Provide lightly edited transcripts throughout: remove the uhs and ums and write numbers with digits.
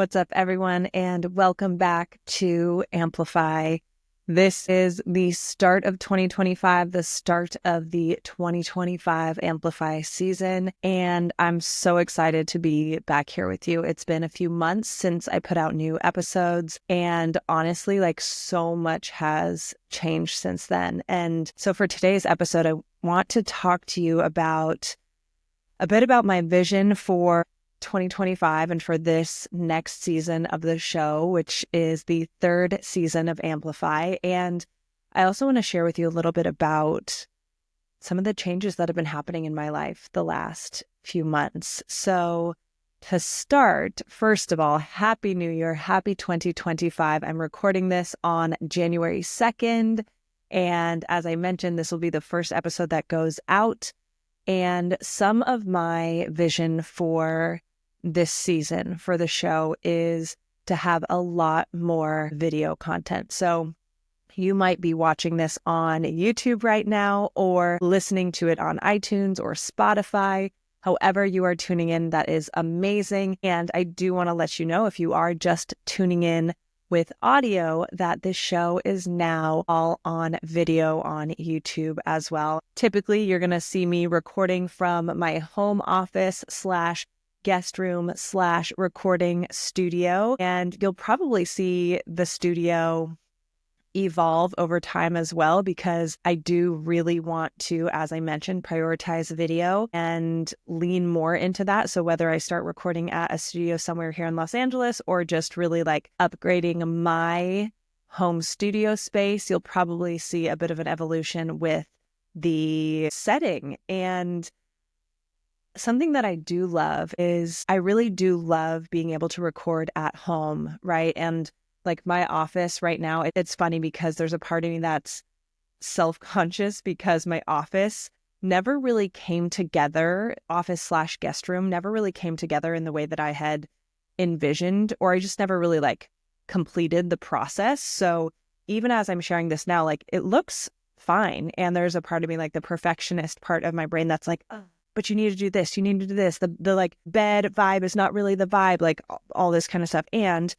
What's up, everyone, and welcome back to Amplify. This is the start of 2025, the start of the 2025 Amplify season, and I'm so excited to be back here with you. It's been a few months since I put out new episodes, and honestly, so much has changed since then. And so for today's episode, I want to talk to you about a bit about my vision for 2025 and for this next season of the show, which is the third season of Amplify. And I also want to share with you a little bit about some of the changes that have been happening in my life the last few months. So to start, first of all, Happy New Year, Happy 2025. I'm recording this on January 2nd. And as I mentioned, this will be the first episode that goes out. And some of my vision for this season for the show is to have a lot more video content. So you might be watching this on YouTube right now or listening to it on iTunes or Spotify. However you are tuning in, that is amazing. And I do want to let you know, if you are just tuning in with audio, that this show is now all on video on YouTube as well. Typically, you're going to see me recording from my home office / guest room / recording studio. And you'll probably see the studio evolve over time as well, because I do really want to, as I mentioned, prioritize video and lean more into that. So whether I start recording at a studio somewhere here in Los Angeles or just really upgrading my home studio space, you'll probably see a bit of an evolution with the setting. And something that I do love is I really do love being able to record at home, right? And my office right now, it's funny because there's a part of me that's self-conscious because my office never really came together, office / guest room never really came together in the way that I had envisioned, or I just never really completed the process. So even as I'm sharing this now, it looks fine. And there's a part of me, the perfectionist part of my brain that's oh, but you need to do this, you need to do this. The bed vibe is not really the vibe, all this kind of stuff. And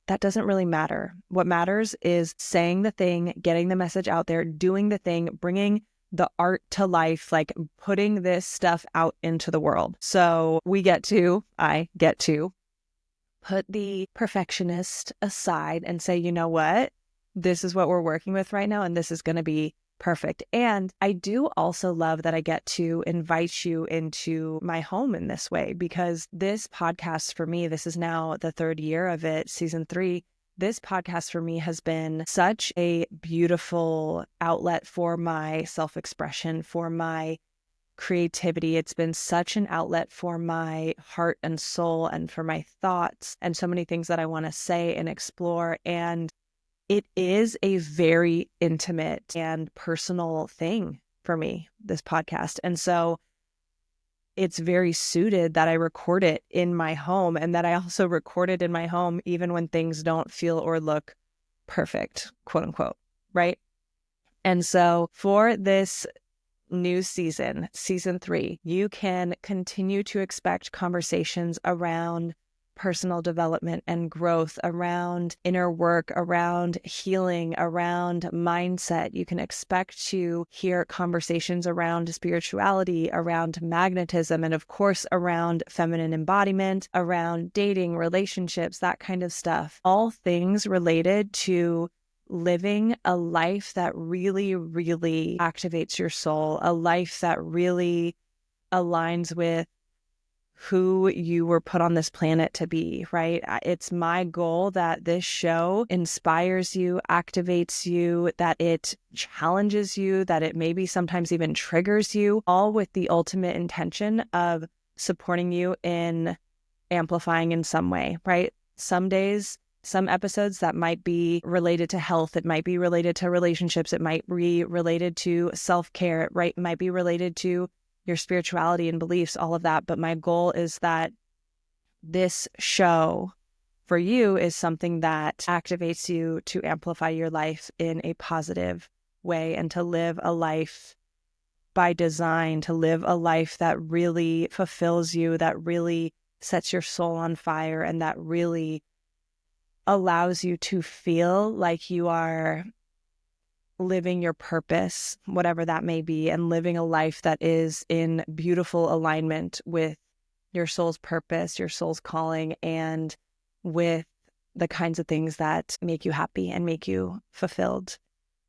that doesn't really matter. What matters is saying the thing, getting the message out there, doing the thing, bringing the art to life, putting this stuff out into the world. So I get to put the perfectionist aside and say, you know what? This is what we're working with right now, and this is going to be perfect. And I do also love that I get to invite you into my home in this way, because this podcast for me, this is now the third year of it, season 3. This podcast for me has been such a beautiful outlet for my self-expression, for my creativity. It's been such an outlet for my heart and soul and for my thoughts and so many things that I want to say and explore. And it is a very intimate and personal thing for me, this podcast. And so it's very suited that I record it in my home, and that I also record it in my home even when things don't feel or look perfect, quote unquote, right? And so for this new season, season 3, you can continue to expect conversations around personal development and growth, around inner work, around healing, around mindset. You can expect to hear conversations around spirituality, around magnetism, and of course around feminine embodiment, around dating, relationships, that kind of stuff. All things related to living a life that really, really activates your soul, a life that really aligns with who you were put on this planet to be, right? It's my goal that this show inspires you, activates you, that it challenges you, that it maybe sometimes even triggers you, all with the ultimate intention of supporting you in amplifying in some way, right? Some days, some episodes that might be related to health, it might be related to relationships, it might be related to self-care, right? It might be related to your spirituality and beliefs, all of that. But my goal is that this show for you is something that activates you to amplify your life in a positive way and to live a life by design, to live a life that really fulfills you, that really sets your soul on fire and that really allows you to feel like you are living your purpose, whatever that may be, and living a life that is in beautiful alignment with your soul's purpose, your soul's calling, and with the kinds of things that make you happy and make you fulfilled,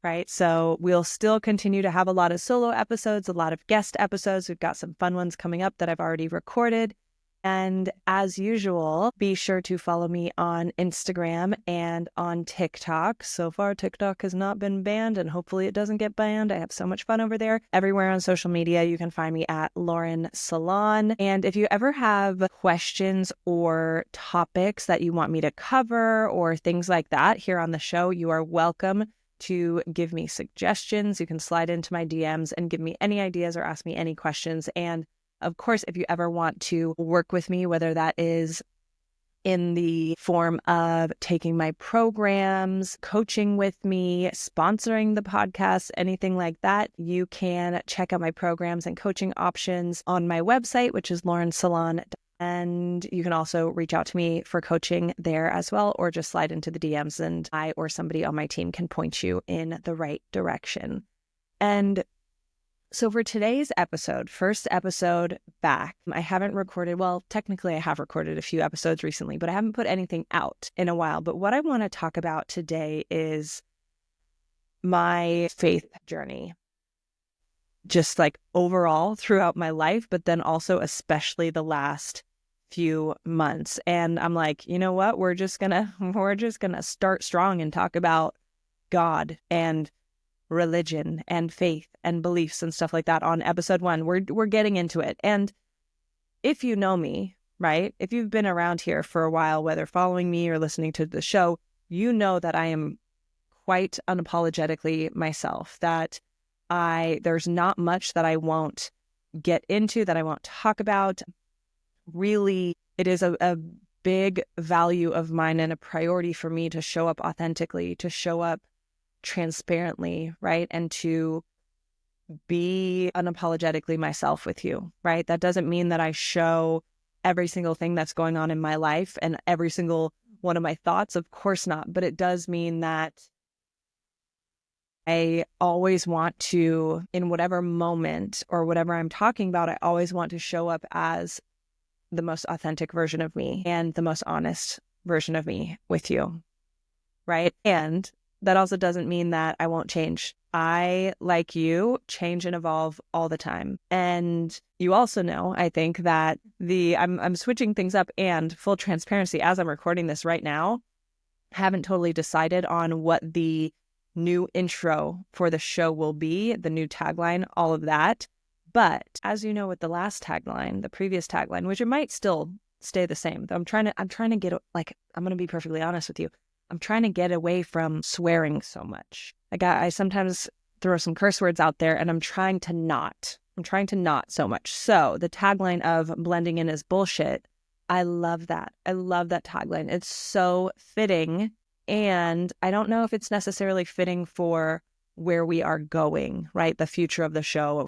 right? So we'll still continue to have a lot of solo episodes, a lot of guest episodes. We've got some fun ones coming up that I've already recorded. And as usual, be sure to follow me on Instagram and on TikTok. So far, TikTok has not been banned, and hopefully it doesn't get banned. I have so much fun over there. Everywhere on social media, you can find me at Lauren Salon. And if you ever have questions or topics that you want me to cover or things like that here on the show, you are welcome to give me suggestions. You can slide into my DMs and give me any ideas or ask me any questions. And of course, if you ever want to work with me, whether that is in the form of taking my programs, coaching with me, sponsoring the podcast, anything like that, you can check out my programs and coaching options on my website, which is laurensalon.com. And you can also reach out to me for coaching there as well, or just slide into the DMs and I or somebody on my team can point you in the right direction. And so for today's episode, first episode back, I haven't recorded, well, technically I have recorded a few episodes recently, but I haven't put anything out in a while. But what I want to talk about today is my faith journey, just like overall throughout my life, but then also especially the last few months. And I'm like, you know what? We're just gonna start strong and talk about God and religion and faith and beliefs and stuff like that on episode 1. We're getting into it. And if you know me, right, if you've been around here for a while, whether following me or listening to the show, you know that I am quite unapologetically myself, that there's not much that I won't get into, that I won't talk about. Really, it is a big value of mine and a priority for me to show up authentically, to show up transparently, right? And to be unapologetically myself with you, right? That doesn't mean that I show every single thing that's going on in my life and every single one of my thoughts. Of course not. But it does mean that I always want to, in whatever moment or whatever I'm talking about, I always want to show up as the most authentic version of me and the most honest version of me with you, right? And that also doesn't mean that I won't change. I, like you, change and evolve all the time. And you also know, I think, that I'm switching things up, and full transparency, as I'm recording this right now, haven't totally decided on what the new intro for the show will be, the new tagline, all of that. But as you know, with the last tagline, the previous tagline, which it might still stay the same, though I'm trying to get, like, I'm going to be perfectly honest with you. I'm trying to get away from swearing so much. Like I sometimes throw some curse words out there, and I'm trying to not so much. So the tagline of blending in is bullshit. I love that. I love that tagline. It's so fitting. And I don't know if it's necessarily fitting for where we are going, right? The future of the show.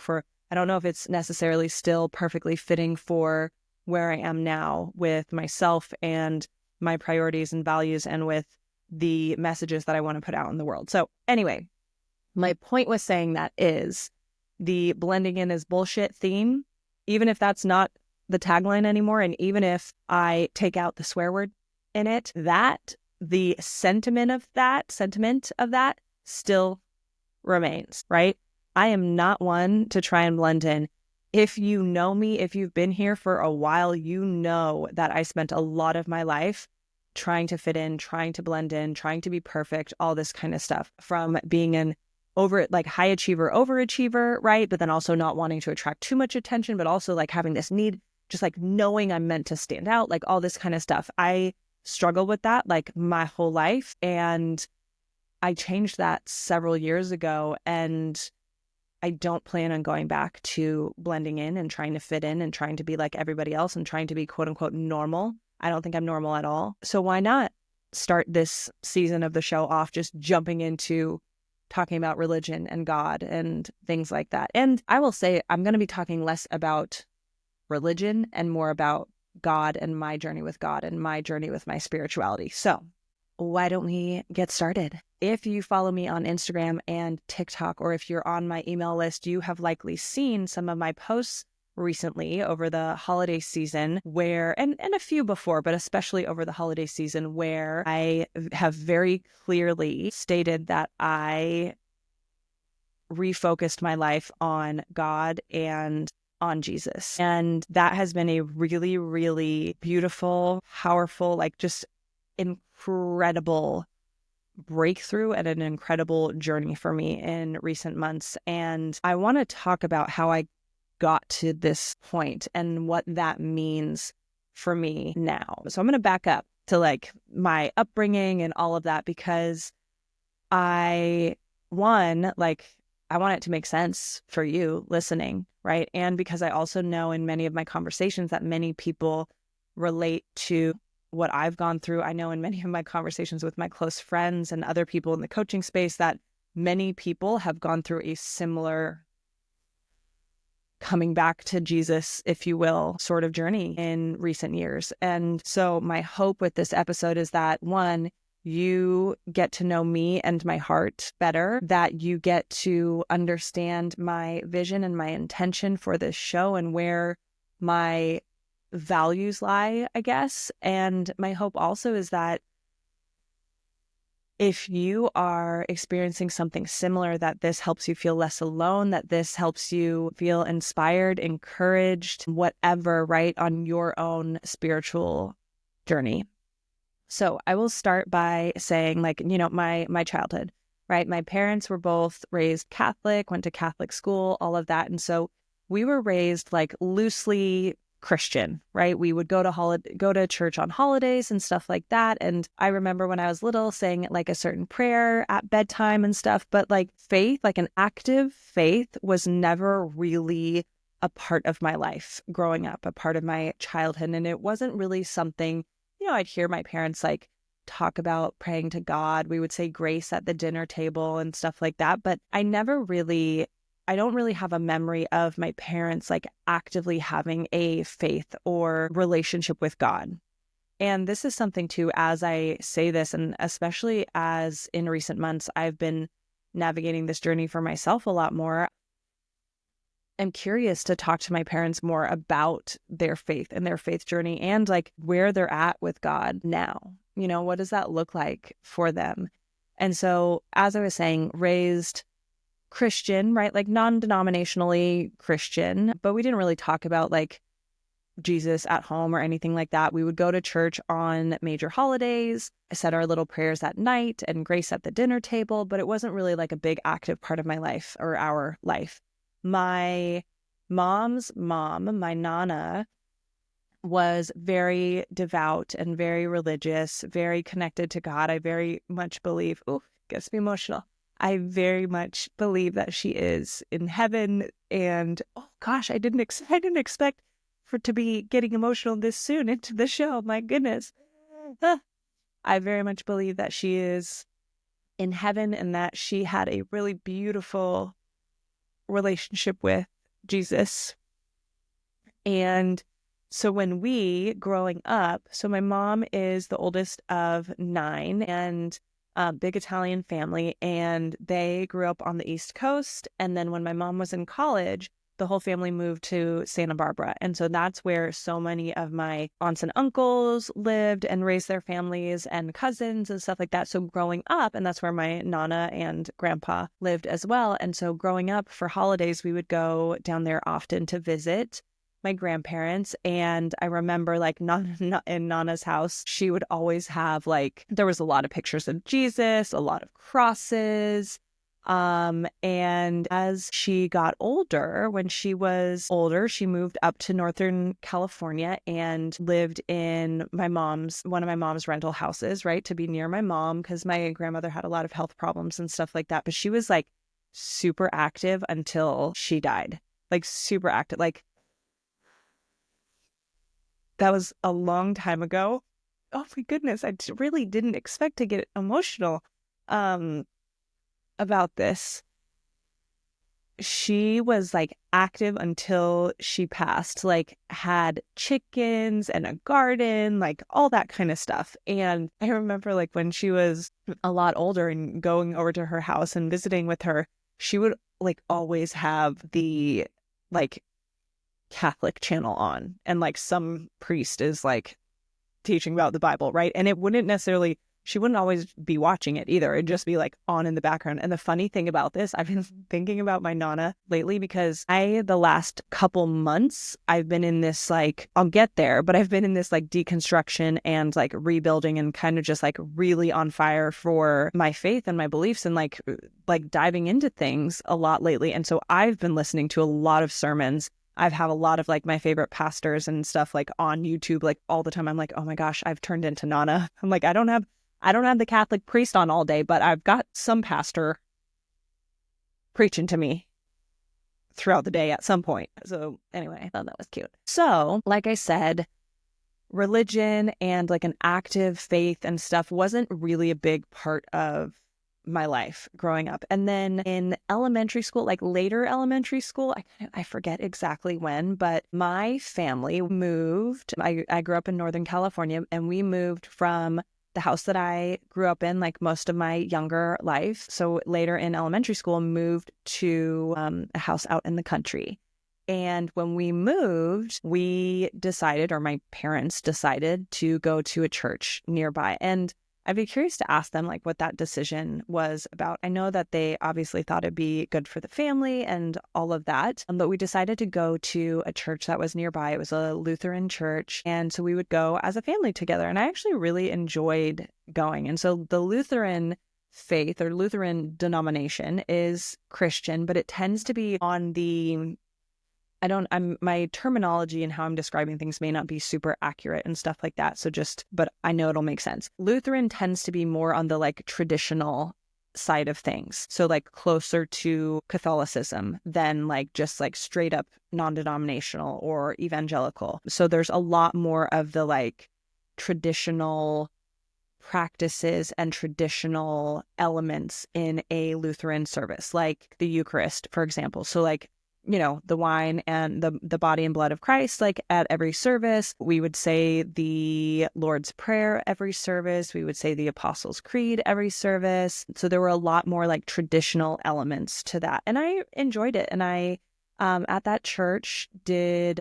I don't know if it's necessarily still perfectly fitting for where I am now with myself and my priorities and values and with the messages that I want to put out in the world. So anyway, my point with saying that is the blending in is bullshit theme, even if that's not the tagline anymore, and even if I take out the swear word in it, that the sentiment of that still remains, right? I am not one to try and blend in. If you know me, if you've been here for a while, you know that I spent a lot of my life trying to fit in, trying to blend in, trying to be perfect, all this kind of stuff, from being an high achiever, overachiever, right? But then also not wanting to attract too much attention, but also like having this need, just like knowing I'm meant to stand out, like all this kind of stuff. I struggled with that like my whole life. And I changed that several years ago, and I don't plan on going back to blending in and trying to fit in and trying to be like everybody else and trying to be quote unquote normal. I don't think I'm normal at all. So why not start this season of the show off just jumping into talking about religion and God and things like that. And I will say I'm going to be talking less about religion and more about God and my journey with God and my journey with my spirituality. So why don't we get started? If you follow me on Instagram and TikTok, or if you're on my email list, you have likely seen some of my posts recently over the holiday season where, and a few before, but especially over the holiday season, where I have very clearly stated that I refocused my life on God and on Jesus. And that has been a really, really beautiful, powerful, like just incredible breakthrough and an incredible journey for me in recent months. And I want to talk about how I got to this point and what that means for me now. So I'm going to back up to like my upbringing and all of that, because I want it to make sense for you listening, right? And because I also know in many of my conversations that many people relate to what I've gone through. I know in many of my conversations with my close friends and other people in the coaching space that many people have gone through a similar coming back to Jesus, if you will, sort of journey in recent years. And so my hope with this episode is that, one, you get to know me and my heart better, that you get to understand my vision and my intention for this show and where my values lie, I guess. And my hope also is that if you are experiencing something similar, that this helps you feel less alone, that this helps you feel inspired, encouraged, whatever, right, on your own spiritual journey. So I will start by saying, like, my childhood, right? My parents were both raised Catholic, went to Catholic school, all of that. And so we were raised like loosely Christian, right? We would go to church on holidays and stuff like that. And I remember when I was little saying like a certain prayer at bedtime and stuff, but like faith, like an active faith, was never really a part of my life growing up, a part of my childhood. And it wasn't really something, I'd hear my parents like talk about praying to God. We would say grace at the dinner table and stuff like that. But I don't really have a memory of my parents like actively having a faith or relationship with God. And this is something too, as I say this, and especially as in recent months, I've been navigating this journey for myself a lot more. I'm curious to talk to my parents more about their faith and their faith journey and like where they're at with God now. What does that look like for them? And so, as I was saying, raised Christian, right? Like non-denominationally Christian, but we didn't really talk about like Jesus at home or anything like that. We would go to church on major holidays, said our little prayers at night and grace at the dinner table, but it wasn't really like a big active part of my life or our life. My mom's mom, my Nana, was very devout and very religious, very connected to God. I very much believe, gets me emotional. I very much believe that she is in heaven. And oh gosh, I didn't expect to be getting emotional this soon into the show. My goodness. I very much believe that she is in heaven and that she had a really beautiful relationship with Jesus. And so when growing up, so my mom is the oldest of 9 and a big Italian family, and they grew up on the East Coast. And then when my mom was in college, the whole family moved to Santa Barbara. And so that's where so many of my aunts and uncles lived and raised their families and cousins and stuff like that. So growing up, and that's where my Nana and grandpa lived as well. And so growing up for holidays, we would go down there often to visit my grandparents. And I remember like in Nana's house, she would always have there was a lot of pictures of Jesus, a lot of crosses. And as she got older, when she was older, she moved up to Northern California and lived in one of my mom's rental houses, right? To be near my mom, because my grandmother had a lot of health problems and stuff like that. But she was like super active until she died, like super active. Like that was a long time ago. Oh my goodness. I really didn't expect to get emotional, about this. she was like active until she passed, like had chickens and a garden, like all that kind of stuff. And I remember like when she was a lot older and going over to her house and visiting with her, she would like always have the like Catholic channel on, and like some priest is like teaching about the Bible, right? And it wouldn't necessarily, she wouldn't always be watching it either. It'd just be like on in the background. And the funny thing about this, I've been thinking about my Nana lately because the last couple months, I've been in this like, I'll get there, but I've been in this like deconstruction and like rebuilding and kind of just like really on fire for my faith and my beliefs and like diving into things a lot lately. And so I've been listening to a lot of sermons. I've had a lot of like my favorite pastors and stuff like on YouTube, like all the time. I'm like, oh my gosh, I've turned into Nana. I'm like, I don't have the Catholic priest on all day, but I've got some pastor preaching to me throughout the day at some point. So anyway, I thought that was cute. So like I said, religion and like an active faith and stuff wasn't really a big part of my life growing up. And then in elementary school, like later elementary school, I forget exactly when, but my family moved. I grew up in Northern California, and we moved from the house that I grew up in like most of my younger life. So later in elementary school, moved to a house out in the country. And when we moved, we decided, or my parents decided, to go to a church nearby. And I'd be curious to ask them like what that decision was about. I know that they obviously thought it'd be good for the family and all of that, but we decided to go to a church that was nearby. It was a Lutheran church. And so we would go as a family together. And I actually really enjoyed going. And so the Lutheran faith or Lutheran denomination is Christian, but it tends to be on the my terminology and how I'm describing things may not be super accurate and stuff like that. So but I know it'll make sense. Lutheran tends to be more on the like traditional side of things. So like closer to Catholicism than like just like straight up non-denominational or evangelical. So there's a lot more of the like traditional practices and traditional elements in a Lutheran service, like the Eucharist, for example. So like, the wine and the body and blood of Christ, like at every service. We would say the Lord's Prayer every service. We would say the Apostles' Creed every service. So there were a lot more like traditional elements to that. And I enjoyed it. And I, at that church, I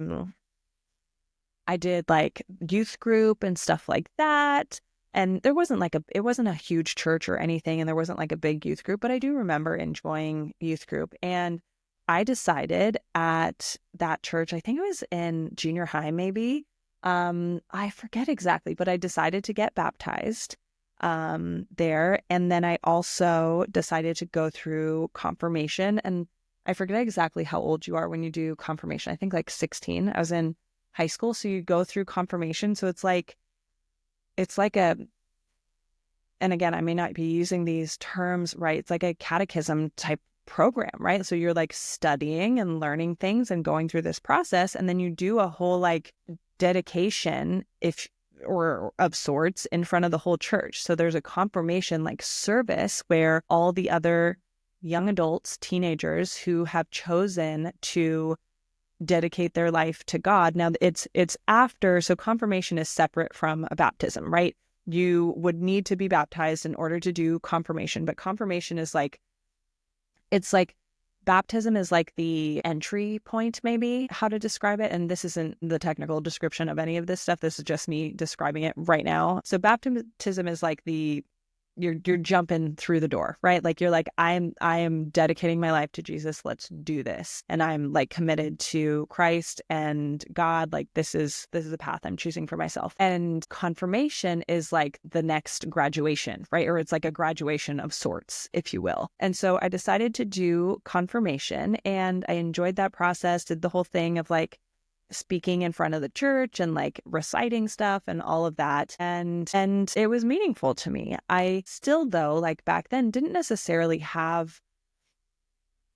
did like youth group and stuff like that. And there wasn't it wasn't a huge church or anything. And there wasn't like a big youth group, but I do remember enjoying youth group. And I decided at that church, I think it was in junior high, maybe. I forget exactly, but I decided to get baptized there. And then I also decided to go through confirmation. And I forget exactly how old you are when you do confirmation. I think like 16. I was in high school. So you go through confirmation. So it's like and again, I may not be using these terms right. It's like a catechism type program, right? So you're like studying and learning things and going through this process, and then you do a whole like dedication or of sorts in front of the whole church. So there's a confirmation like service where all the other young adults, teenagers who have chosen to dedicate their life to God. Now it's after, so confirmation is separate from a baptism, right? You would need to be baptized in order to do confirmation, but confirmation is like, it's like baptism is like the entry point, maybe, how to describe it. And this isn't the technical description of any of this stuff. This is just me describing it right now. So baptism is like you're jumping through the door, right? Like you're like, I am dedicating my life to Jesus. Let's do this. And I'm like committed to Christ and God. Like this is the path I'm choosing for myself. And confirmation is like the next graduation, right? Or it's like a graduation of sorts, if you will. And so I decided to do confirmation, and I enjoyed that process, did the whole thing of like speaking in front of the church and like reciting stuff and all of that. And it was meaningful to me. I still, though, like back then, didn't necessarily have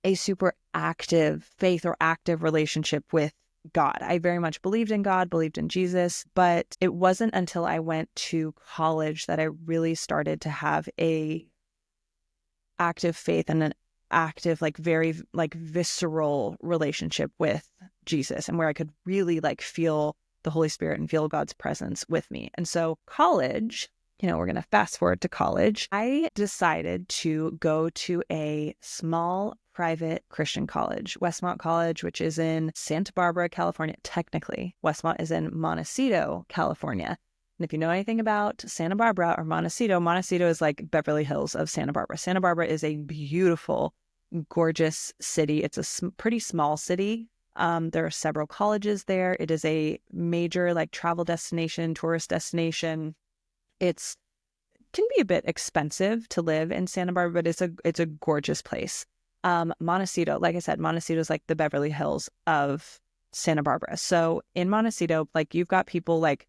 a super active faith or active relationship with God. I very much believed in God, believed in Jesus, but it wasn't until I went to college that I really started to have a active faith and active, like very like visceral relationship with Jesus, and where I could really like feel the Holy Spirit and feel God's presence with me. And so college, we're going to fast forward to college. I decided to go to a small private Christian college, Westmont College, which is in Santa Barbara, California. Technically, Westmont is in Montecito, California. And if you know anything about Santa Barbara or Montecito, Montecito is like Beverly Hills of Santa Barbara. Santa Barbara is a beautiful, gorgeous city. It's a pretty small city. There are several colleges there. It is a major like travel destination, tourist destination. It can be a bit expensive to live in Santa Barbara, but it's a gorgeous place. Montecito, like I said, Montecito is like the Beverly Hills of Santa Barbara. So in Montecito, like you've got people like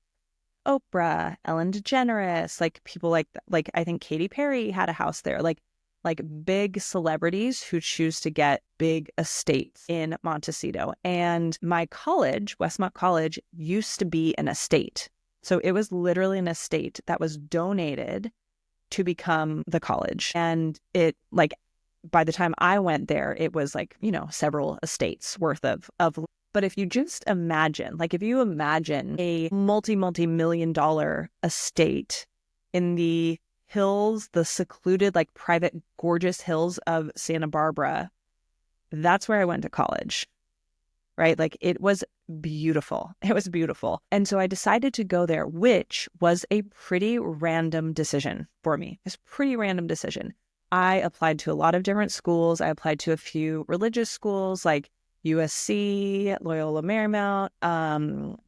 Oprah, Ellen DeGeneres, like people like I think Katy Perry had a house there, like big celebrities who choose to get big estates in Montecito. And my college, Westmont College, used to be an estate. So it was literally an estate that was donated to become the college. And it like, by the time I went there, it was like, several estates worth of. But if you just imagine, like if you imagine a multi-million-dollar estate in the hills, the secluded, like private, gorgeous hills of Santa Barbara, that's where I went to college, right? Like it was beautiful. It was beautiful. And so I decided to go there, which was a pretty random decision for me. It's a pretty random decision. I applied to a lot of different schools. I applied to a few religious schools like USC, Loyola Marymount,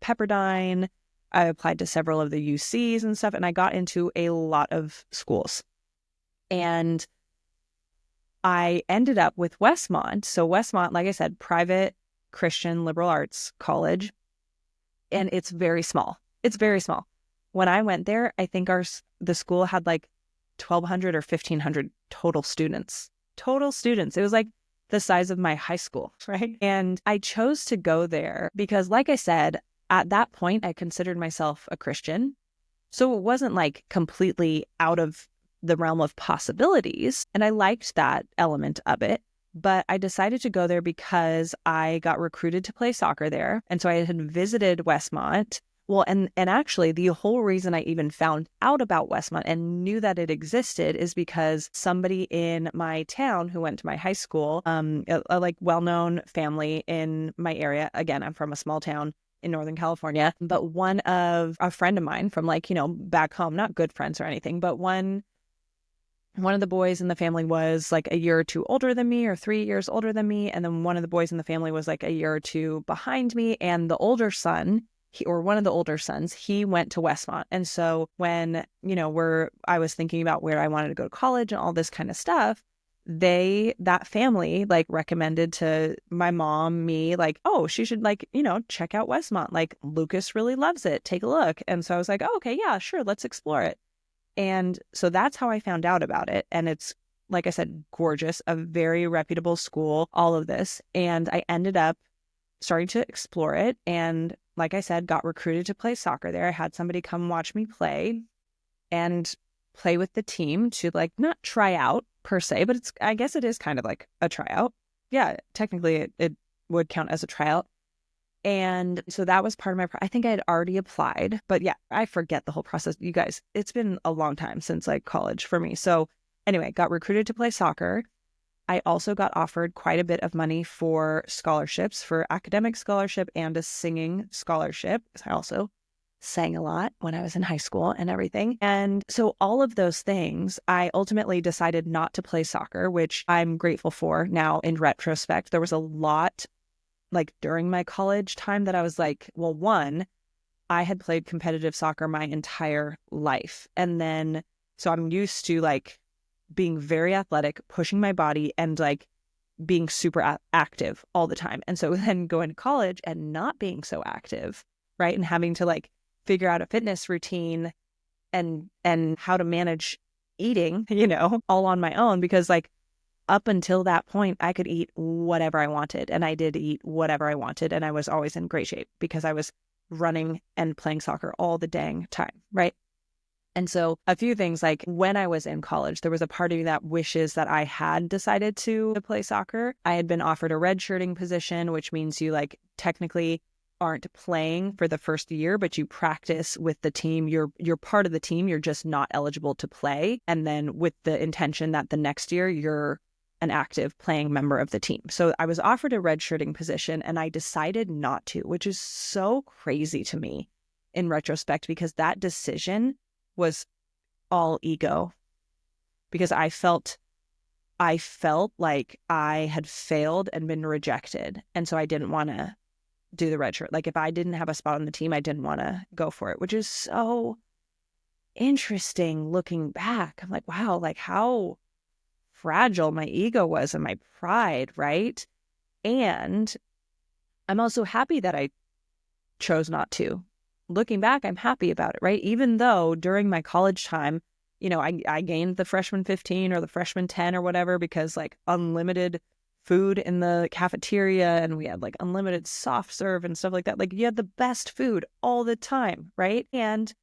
Pepperdine. I applied to several of the UCs and stuff, and I got into a lot of schools. And I ended up with Westmont. So Westmont, like I said, private Christian liberal arts college, and it's very small. It's very small. When I went there, I think the school had like 1,200 or 1,500 total students. Total students. It was like the size of my high school, right? And I chose to go there because, like I said, at that point, I considered myself a Christian. So it wasn't like completely out of the realm of possibilities. And I liked that element of it. But I decided to go there because I got recruited to play soccer there. And so I had visited Westmont. Well, and actually the whole reason I even found out about Westmont and knew that it existed is because somebody in my town who went to my high school, a like well-known family in my area. Again, I'm from a small town in Northern California, but a friend of mine from like, back home, not good friends or anything, but one of the boys in the family was like a year or two older than me or 3 years older than me. And then one of the boys in the family was like a year or two behind me. And the older son, one of the older sons, he went to Westmont. And so when, I was thinking about where I wanted to go to college and all this kind of stuff, that family like recommended to my mom, me, like, oh, she should like, check out Westmont. Like Lucas really loves it. Take a look. And so I was like, oh, okay, yeah, sure. Let's explore it. And so that's how I found out about it. And it's, like I said, gorgeous, a very reputable school, all of this. And I ended up starting to explore it. And like I said, got recruited to play soccer there. I had somebody come watch me play and play with the team to like not try out per se, but I guess it is kind of like a tryout. Yeah, technically it would count as a tryout. And so that was part of I think I had already applied, but yeah, I forget the whole process. You guys, it's been a long time since like college for me. So anyway, got recruited to play soccer. I also got offered quite a bit of money for scholarships, for academic scholarship and a singing scholarship, because I also sang a lot when I was in high school and everything. And so all of those things, I ultimately decided not to play soccer, which I'm grateful for now in retrospect. There was a lot like during my college time that I was like, well, one, I had played competitive soccer my entire life. And then, so I'm used to like being very athletic, pushing my body and like being super active all the time. And so then going to college and not being so active, right? And having to like figure out a fitness routine and how to manage eating, all on my own, because like up until that point, I could eat whatever I wanted. And I did eat whatever I wanted. And I was always in great shape because I was running and playing soccer all the dang time, right? And so a few things, like when I was in college, there was a part of me that wishes that I had decided to play soccer. I had been offered a redshirting position, which means you like technically aren't playing for the first year, but you practice with the team. You're part of the team. You're just not eligible to play. And then with the intention that the next year you're an active playing member of the team. So I was offered a redshirting position and I decided not to, which is so crazy to me in retrospect, because that decision was all ego, because I felt like I had failed and been rejected. And so I didn't want to do the red shirt. Like if I didn't have a spot on the team, I didn't want to go for it, which is so interesting looking back. I'm like, wow, like how fragile my ego was and my pride, right? And I'm also happy that I chose not to. Looking back, I'm happy about it, right? Even though during my college time, I gained the freshman 15 or the freshman 10 or whatever, because like unlimited food in the cafeteria and we had like unlimited soft serve and stuff like that. Like you had the best food all the time, right? And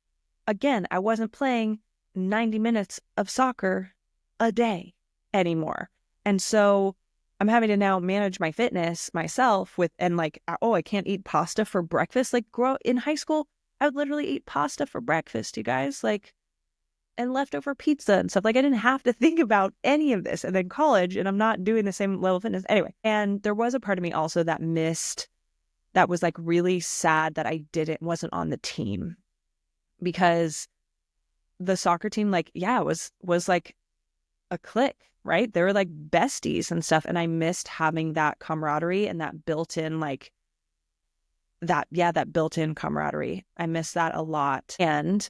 again, I wasn't playing 90 minutes of soccer a day anymore. And so I'm having to now manage my fitness myself and like, oh, I can't eat pasta for breakfast. Like in high school, I would literally eat pasta for breakfast, you guys, like, and leftover pizza and stuff. Like I didn't have to think about any of this. And then college, and I'm not doing the same level of fitness anyway. And there was a part of me also that was like really sad that I wasn't on the team, because the soccer team, like, yeah, was like a clique, right? They were like besties and stuff. And I missed having that camaraderie and that built-in built-in camaraderie. I miss that a lot. And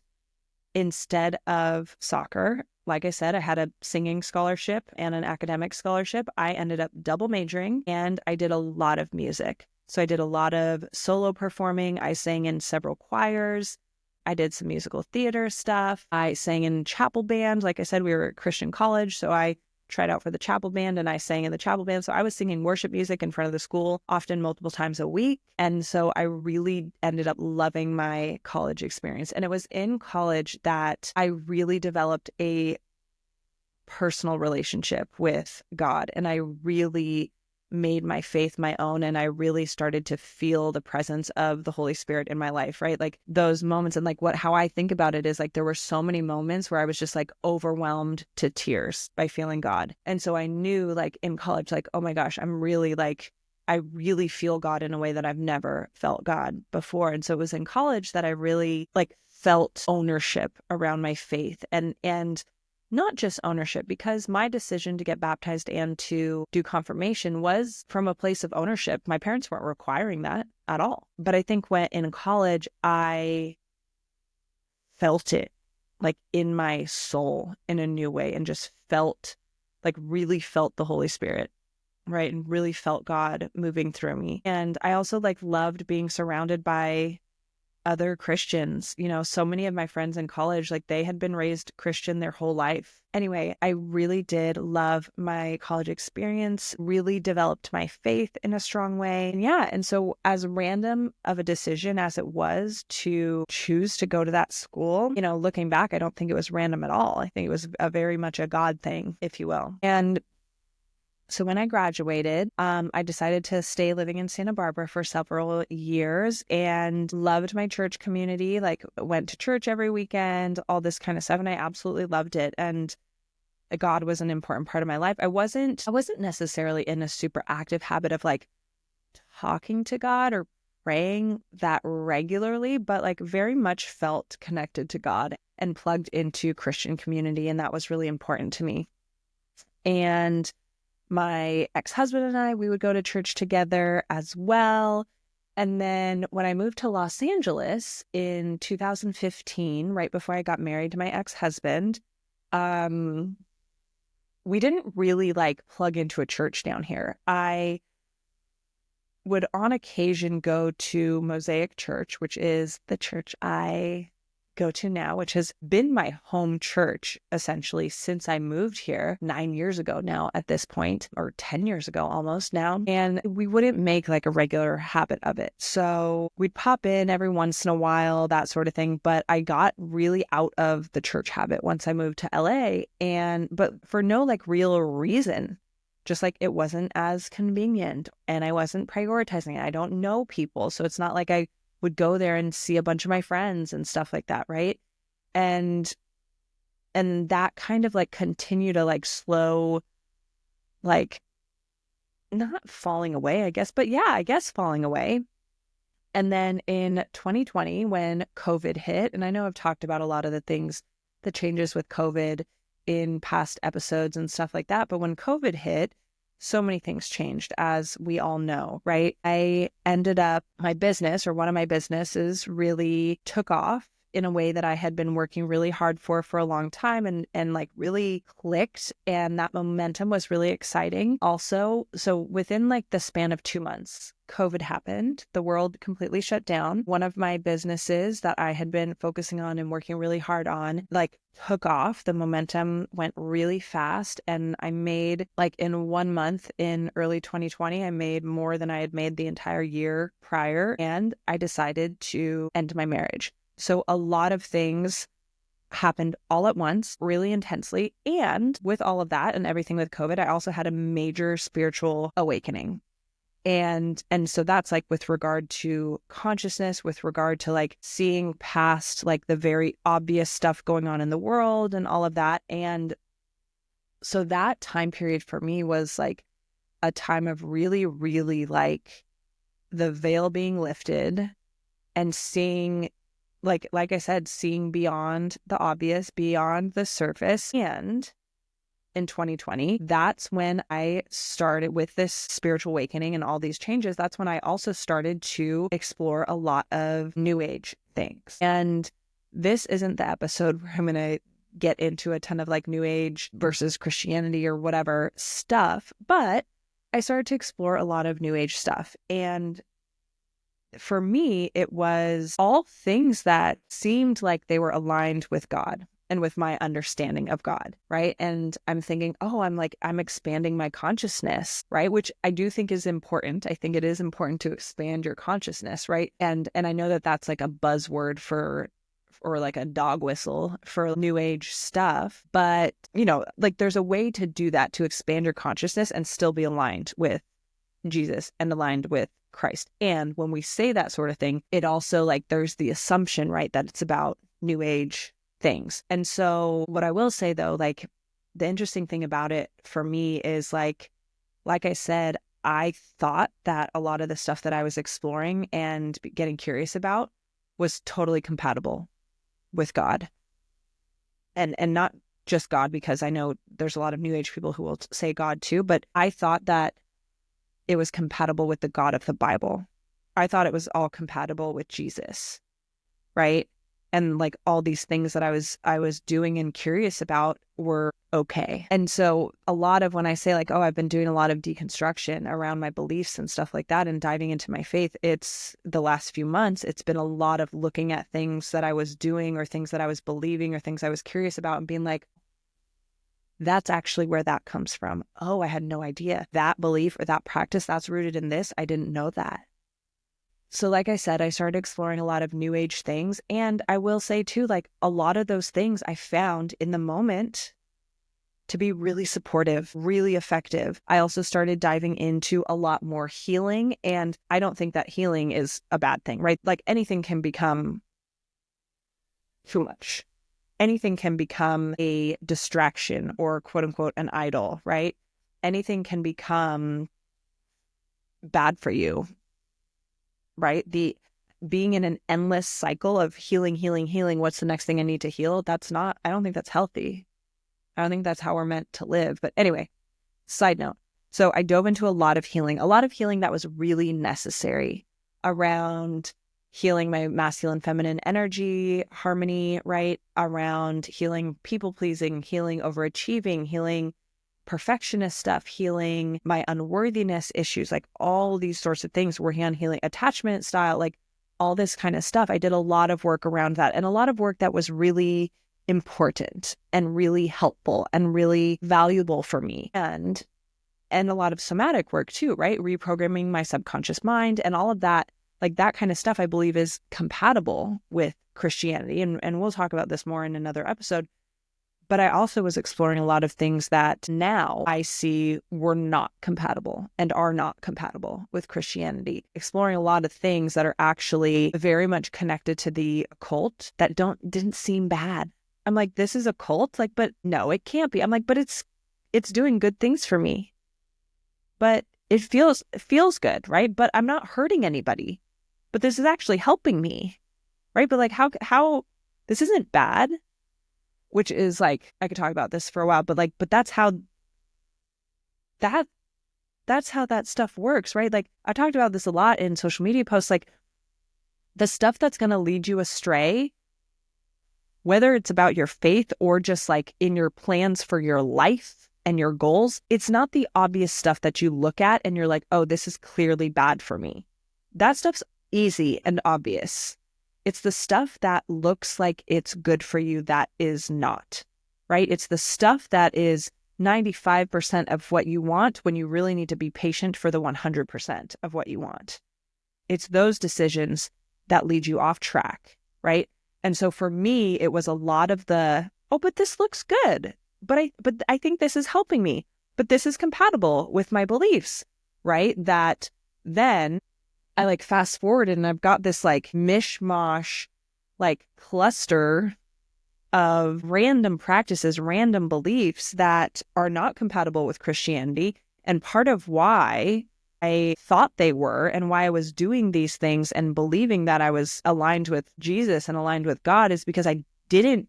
instead of soccer, like I said, I had a singing scholarship and an academic scholarship. I ended up double majoring and I did a lot of music. So I did a lot of solo performing. I sang in several choirs. I did some musical theater stuff. I sang in chapel band. Like I said, we were at Christian college, so I tried out for the chapel band and I sang in the chapel band. So I was singing worship music in front of the school, often multiple times a week. And so I really ended up loving my college experience. And it was in college that I really developed a personal relationship with God. And I really made my faith my own. And I really started to feel the presence of the Holy Spirit in my life, right? Like those moments, and like how I think about it is like there were so many moments where I was just like overwhelmed to tears by feeling God. And so I knew like in college, like, oh my gosh, I really feel God in a way that I've never felt God before. And so it was in college that I really like felt ownership around my faith, and not just ownership, because my decision to get baptized and to do confirmation was from a place of ownership. My parents weren't requiring that at all. But I think when in college, I felt it like in my soul in a new way, and just really felt the Holy Spirit, right? And really felt God moving through me. And I also like loved being surrounded by other Christians. So many of my friends in college, like they had been raised Christian their whole life. Anyway, I really did love my college experience, really developed my faith in a strong way. And so as random of a decision as it was to choose to go to that school, looking back, I don't think it was random at all. I think it was very much a God thing, if you will. And so when I graduated, I decided to stay living in Santa Barbara for several years and loved my church community, like went to church every weekend, all this kind of stuff. And I absolutely loved it. And God was an important part of my life. I wasn't necessarily in a super active habit of like talking to God or praying that regularly, but like very much felt connected to God and plugged into Christian community. And that was really important to me. And my ex-husband and I, we would go to church together as well. And then when I moved to Los Angeles in 2015, right before I got married to my ex-husband, we didn't really like plug into a church down here. I would on occasion go to Mosaic Church, which is the church I go to now, which has been my home church essentially since I moved here 9 years ago now at this point, or 10 years ago almost now. And we wouldn't make like a regular habit of it. So we'd pop in every once in a while, that sort of thing. But I got really out of the church habit once I moved to LA, but for no like real reason. Just like it wasn't as convenient and I wasn't prioritizing it. I don't know people. So it's not like I would go there and see a bunch of my friends and stuff like that, right? And that kind of like continue to like slow, like not falling away, I guess, but yeah, I guess falling away. And then in 2020, when COVID hit, and I know I've talked about a lot of the things, the changes with COVID in past episodes and stuff like that. But when COVID hit, so many things changed, as we all know, right? I ended up, my business or one of my businesses really took off in a way that I had been working really hard for a long time and like really clicked. And that momentum was really exciting also. So within like the span of 2 months, COVID happened. The world completely shut down. One of my businesses that I had been focusing on and working really hard on, like took off. The momentum went really fast. And I made like in 1 month in early 2020, I made more than I had made the entire year prior. And I decided to end my marriage. So a lot of things happened all at once, really intensely. And with all of that and everything with COVID, I also had a major spiritual awakening. And so that's like with regard to consciousness, with regard to like seeing past like the very obvious stuff going on in the world and all of that. And so that time period for me was like a time of really, really like the veil being lifted and seeing like I said, seeing beyond the obvious, beyond the surface. And in 2020, that's when I started with this spiritual awakening and all these changes. That's when I also started to explore a lot of New Age things. And this isn't the episode where I'm going to get into a ton of like New Age versus Christianity or whatever stuff, but I started to explore a lot of New Age stuff. And for me, it was all things that seemed like they were aligned with God and with my understanding of God, right? And I'm thinking, oh, I'm expanding my consciousness, right? Which I do think is important. I think it is important to expand your consciousness, right? And I know that that's like a buzzword or like a dog whistle for New Age stuff, but like there's a way to do that, to expand your consciousness and still be aligned with Jesus and aligned with Christ. And when we say that sort of thing, it also like there's the assumption, right, that it's about New Age things. And so what I will say though, like the interesting thing about it for me is like I said, I thought that a lot of the stuff that I was exploring and getting curious about was totally compatible with God. And not just God, because I know there's a lot of New Age people who will say God too, but I thought that it was compatible with the God of the Bible. I thought it was all compatible with Jesus, right? And like all these things that I was doing and curious about were okay. And so a lot of when I say like, oh, I've been doing a lot of deconstruction around my beliefs and stuff like that and diving into my faith, it's the last few months, it's been a lot of looking at things that I was doing or things that I was believing or things I was curious about and being like, that's actually where that comes from. Oh, I had no idea. That belief or that practice, that's rooted in this. I didn't know that. So like I said, I started exploring a lot of New Age things. And I will say too, like a lot of those things I found in the moment to be really supportive, really effective. I also started diving into a lot more healing. And I don't think that healing is a bad thing, right? Like anything can become too much. Anything can become a distraction or quote unquote an idol, right? Anything can become bad for you, right? The being in an endless cycle of healing, healing, healing. What's the next thing I need to heal? I don't think that's healthy. I don't think that's how we're meant to live. But anyway, side note. So I dove into a lot of healing that was really necessary around healing my masculine, feminine energy, harmony, right? Around healing people pleasing, healing overachieving, healing perfectionist stuff, healing my unworthiness issues, like all these sorts of things, working on healing attachment style, like all this kind of stuff. I did a lot of work around that, and a lot of work that was really important and really helpful and really valuable for me. And a lot of somatic work too, right? Reprogramming my subconscious mind and all of that, like that kind of stuff, I believe is compatible with Christianity. And we'll talk about this more in another episode. But I also was exploring a lot of things that now I see were not compatible and are not compatible with Christianity. Exploring a lot of things that are actually very much connected to the occult that didn't seem bad. I'm like, this is a cult? Like, but no, it can't be. I'm like, but it's doing good things for me. But it feels good, right? But I'm not hurting anybody. But this is actually helping me, right? But like, how this isn't bad. Which is like, I could talk about this for a while, but that's how that stuff works, right? Like I talked about this a lot in social media posts, like the stuff that's going to lead you astray, whether it's about your faith or just like in your plans for your life and your goals, it's not the obvious stuff that you look at and you're like, oh, this is clearly bad for me. That stuff's easy and obvious. It's the stuff that looks like it's good for you that is not, right? It's the stuff that is 95% of what you want when you really need to be patient for the 100% of what you want. It's those decisions that lead you off track, right? And so for me, it was a lot of the, oh, but this looks good. But I think this is helping me. But this is compatible with my beliefs, right? That then I like fast forward and I've got this like mishmash, like cluster of random practices, random beliefs that are not compatible with Christianity. And part of why I thought they were and why I was doing these things and believing that I was aligned with Jesus and aligned with God is because I didn't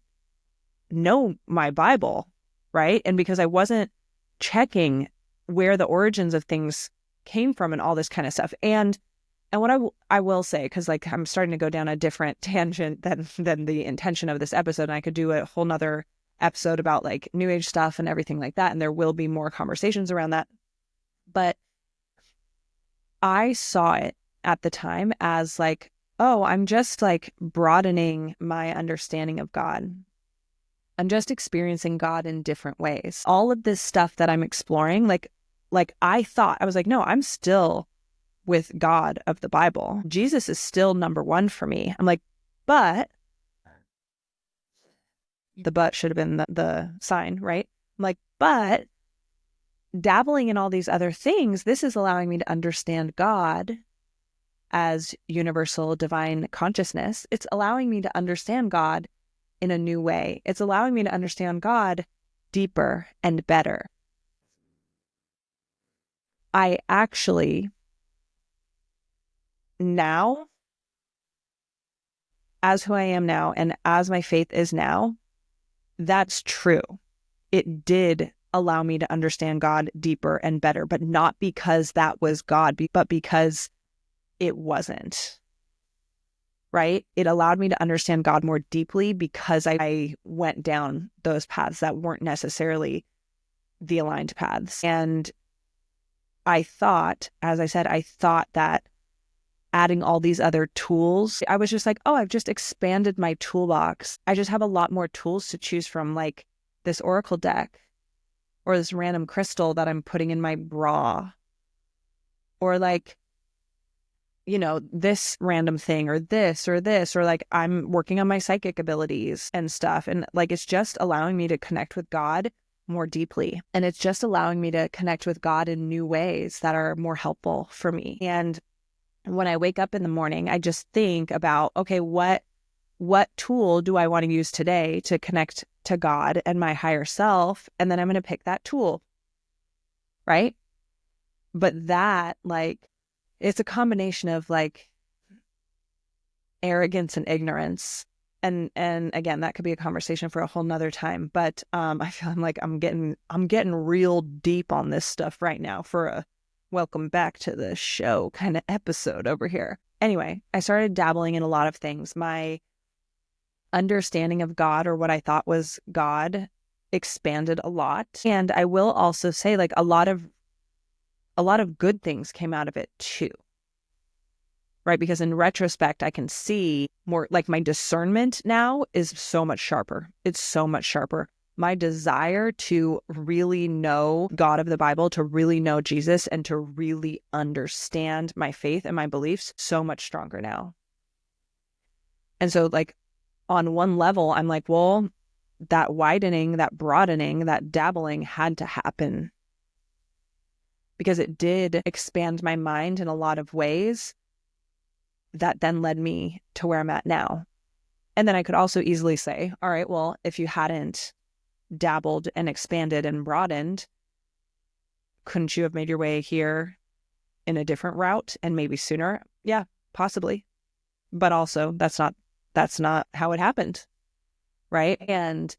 know my Bible, right? And because I wasn't checking where the origins of things came from and all this kind of stuff. And what I will say, because like I'm starting to go down a different tangent than the intention of this episode, and I could do a whole nother episode about like New Age stuff and everything like that, and there will be more conversations around that. But I saw it at the time as like, oh, I'm just like broadening my understanding of God. I'm just experiencing God in different ways. All of this stuff that I'm exploring, like I thought, I was like, no, I'm still with God of the Bible. Jesus is still number one for me. I'm like, but the but should have been the sign, right? I'm like, but dabbling in all these other things, this is allowing me to understand God as universal divine consciousness. It's allowing me to understand God in a new way. It's allowing me to understand God deeper and better. I actually now, as who I am now and as my faith is now, that's true. It did allow me to understand God deeper and better, but not because that was God, but because it wasn't, right? It allowed me to understand God more deeply because I went down those paths that weren't necessarily the aligned paths. And I thought, as I said, that adding all these other tools, I was just like, oh, I've just expanded my toolbox. I just have a lot more tools to choose from, like this oracle deck or this random crystal that I'm putting in my bra, or like, you know, this random thing or this, or like I'm working on my psychic abilities and stuff. And like, it's just allowing me to connect with God more deeply. And it's just allowing me to connect with God in new ways that are more helpful for me. And when I wake up in the morning, I just think about, okay, what tool do I want to use today to connect to God and my higher self? And then I'm going to pick that tool, right? But that, like, it's a combination of like arrogance and ignorance. And again, that could be a conversation for a whole nother time. But I feel I'm getting real deep on this stuff right now for a welcome back to the show kind of episode over here. Anyway, I started dabbling in a lot of things. My understanding of God, or what I thought was God, expanded a lot. And I will also say, like, a lot of good things came out of it too. right? Because in retrospect, I can see more, like my discernment now is so much sharper. It's so much sharper. My desire to really know God of the Bible, to really know Jesus, and to really understand my faith and my beliefs, so much stronger now. And so like on one level, I'm like, well, that widening, that broadening, that dabbling had to happen because it did expand my mind in a lot of ways that then led me to where I'm at now. And then I could also easily say, all right, well, if you hadn't dabbled and expanded and broadened, couldn't you have made your way here in a different route and maybe sooner? Yeah, possibly. But also that's not how it happened. Right. And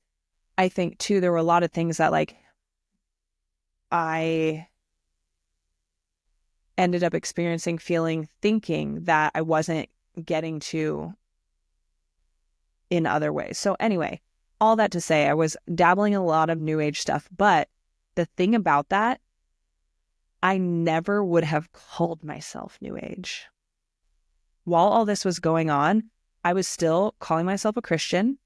I think too, there were a lot of things that like I ended up experiencing, feeling, thinking that I wasn't getting to in other ways. So anyway, all that to say, I was dabbling in a lot of new age stuff, but the thing about that, I never would have called myself new age. While all this was going on, I was still calling myself a Christian,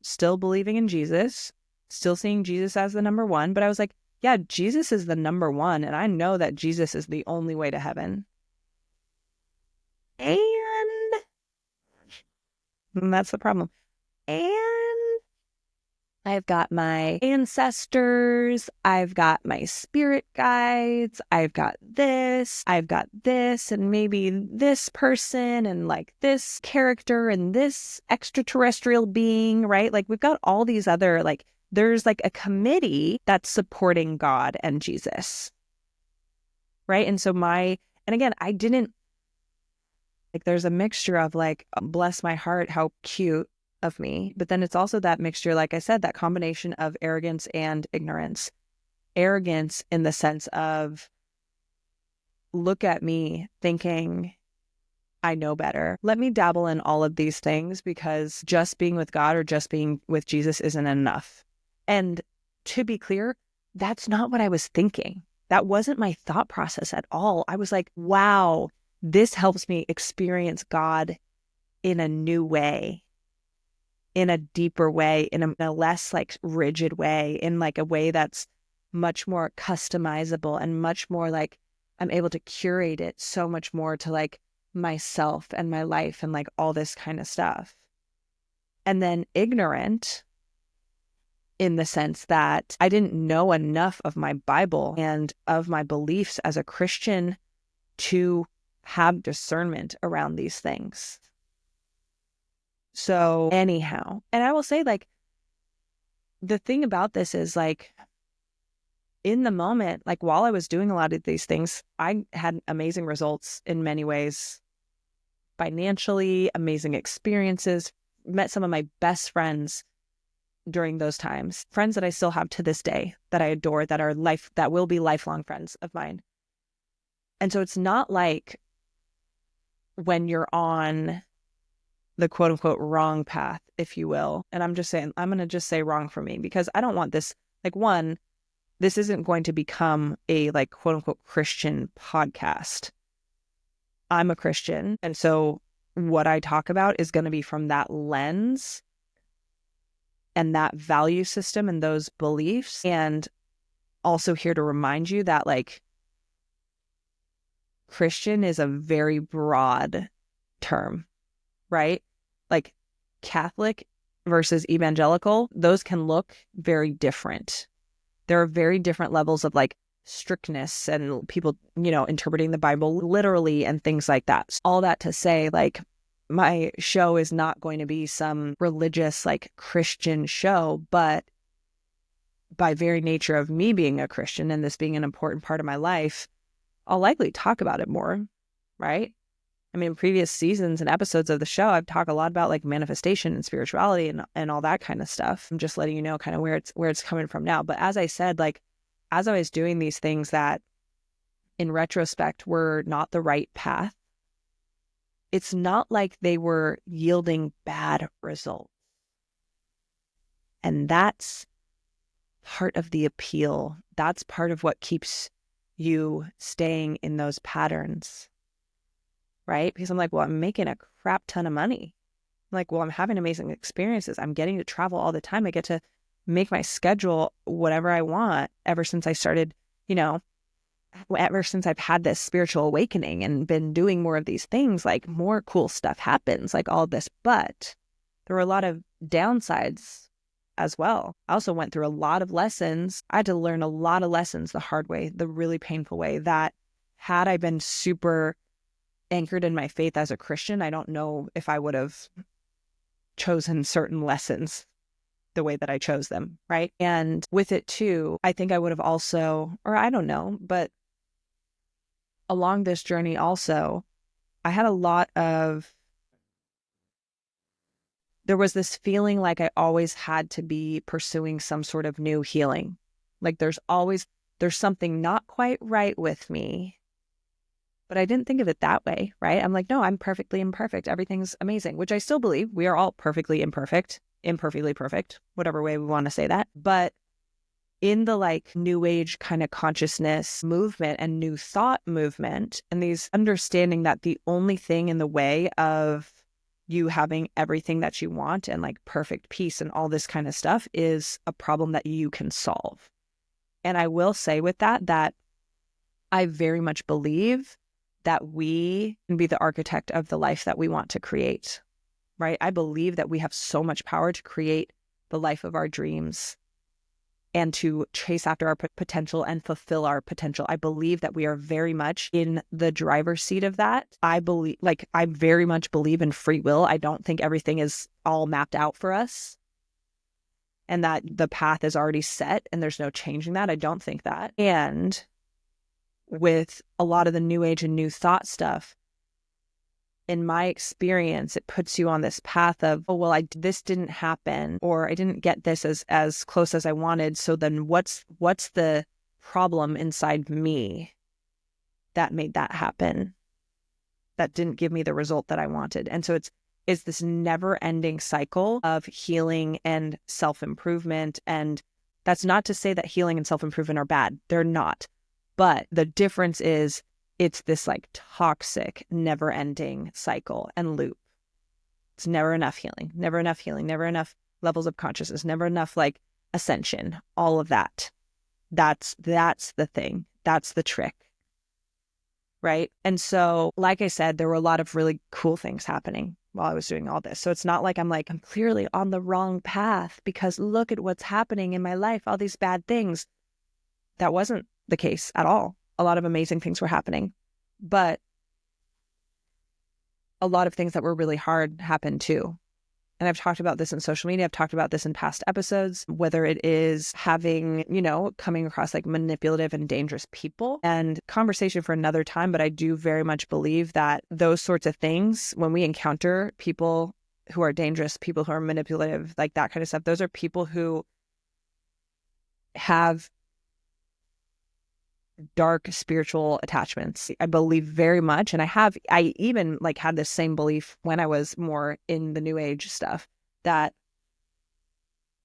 still believing in Jesus, still seeing Jesus as the number one. But I was like, yeah, Jesus is the number one. And I know that Jesus is the only way to heaven. And that's the problem. And I've got my ancestors, I've got my spirit guides, I've got this, and maybe this person, and like this character, and this extraterrestrial being, right? Like we've got all these other, like, there's like a committee that's supporting God and Jesus, right? And so and again, I didn't, like, there's a mixture of like, bless my heart, how cute of me. But then it's also that mixture, like I said, that combination of arrogance and ignorance. Arrogance in the sense of, look at me thinking I know better. Let me dabble in all of these things because just being with God or just being with Jesus isn't enough. And to be clear, that's not what I was thinking. That wasn't my thought process at all. I was like, wow, this helps me experience God in a new way, in a deeper way, in a less like rigid way, in like a way that's much more customizable and much more like I'm able to curate it so much more to like myself and my life and like all this kind of stuff. And then ignorant in the sense that I didn't know enough of my Bible and of my beliefs as a Christian to have discernment around these things. So anyhow, and I will say, like, the thing about this is like, in the moment, like while I was doing a lot of these things, I had amazing results in many ways, financially, amazing experiences, met some of my best friends during those times, friends that I still have to this day that I adore, that will be lifelong friends of mine. And so it's not like when you're on the quote unquote wrong path, if you will. And I'm going to just say wrong for me because I don't want this, like, one, this isn't going to become a like quote unquote Christian podcast. I'm a Christian. And so what I talk about is going to be from that lens and that value system and those beliefs. And also here to remind you that like Christian is a very broad term, right? Like Catholic versus evangelical, those can look very different. There are very different levels of like strictness and people, interpreting the Bible literally and things like that. All that to say, like, my show is not going to be some religious, like, Christian show, but by very nature of me being a Christian and this being an important part of my life, I'll likely talk about it more, right? I mean, previous seasons and episodes of the show, I've talked a lot about like manifestation and spirituality and all that kind of stuff. I'm just letting you know kind of where it's coming from now. But as I said, like, as I was doing these things that in retrospect were not the right path, it's not like they were yielding bad results. And that's part of the appeal. That's part of what keeps you staying in those patterns. right? Because I'm like, well, I'm making a crap ton of money. I'm like, well, I'm having amazing experiences. I'm getting to travel all the time. I get to make my schedule whatever I want ever since I started, you know, ever since I've had this spiritual awakening and been doing more of these things, like more cool stuff happens, like all this. But there were a lot of downsides as well. I also went through a lot of lessons. I had to learn a lot of lessons the hard way, the really painful way, that had I been super anchored in my faith as a Christian, I don't know if I would have chosen certain lessons the way that I chose them, right? And with it too, I think I would have also, or I don't know, but along this journey also, I had a lot of, there was this feeling like I always had to be pursuing some sort of new healing. Like there's something not quite right with me, but I didn't think of it that way, right? I'm like, no, I'm perfectly imperfect. Everything's amazing, which I still believe. We are all perfectly imperfect, imperfectly perfect, whatever way we want to say that. But in the like new age kind of consciousness movement and new thought movement, and these understanding that the only thing in the way of you having everything that you want and like perfect peace and all this kind of stuff is a problem that you can solve. And I will say with that, that I very much believe that we can be the architect of the life that we want to create, right? I believe that we have so much power to create the life of our dreams and to chase after our potential and fulfill our potential. I believe that we are very much in the driver's seat of that. I very much believe in free will. I don't think everything is all mapped out for us and that the path is already set and there's no changing that. I don't think that. And with a lot of the new age and new thought stuff, in my experience, it puts you on this path of, oh, well, this didn't happen, or I didn't get this as close as I wanted. So then what's the problem inside me that made that happen, that didn't give me the result that I wanted? And so it's this never ending cycle of healing and self-improvement. And that's not to say that healing and self-improvement are bad. They're not. But the difference is it's this like toxic, never ending cycle and loop. It's never enough healing, never enough healing, never enough levels of consciousness, never enough like ascension, all of that. That's the thing. That's the trick. Right. And so, like I said, there were a lot of really cool things happening while I was doing all this. So it's not like I'm clearly on the wrong path because look at what's happening in my life, all these bad things. That wasn't the case at all. A lot of amazing things were happening, but a lot of things that were really hard happened too. And I've talked about this in social media. I've talked about this in past episodes, whether it is having, coming across like manipulative and dangerous people, and conversation for another time. But I do very much believe that those sorts of things, when we encounter people who are dangerous, people who are manipulative, like that kind of stuff, those are people who have dark spiritual attachments. I believe very much. And I even like had this same belief when I was more in the new age stuff, that,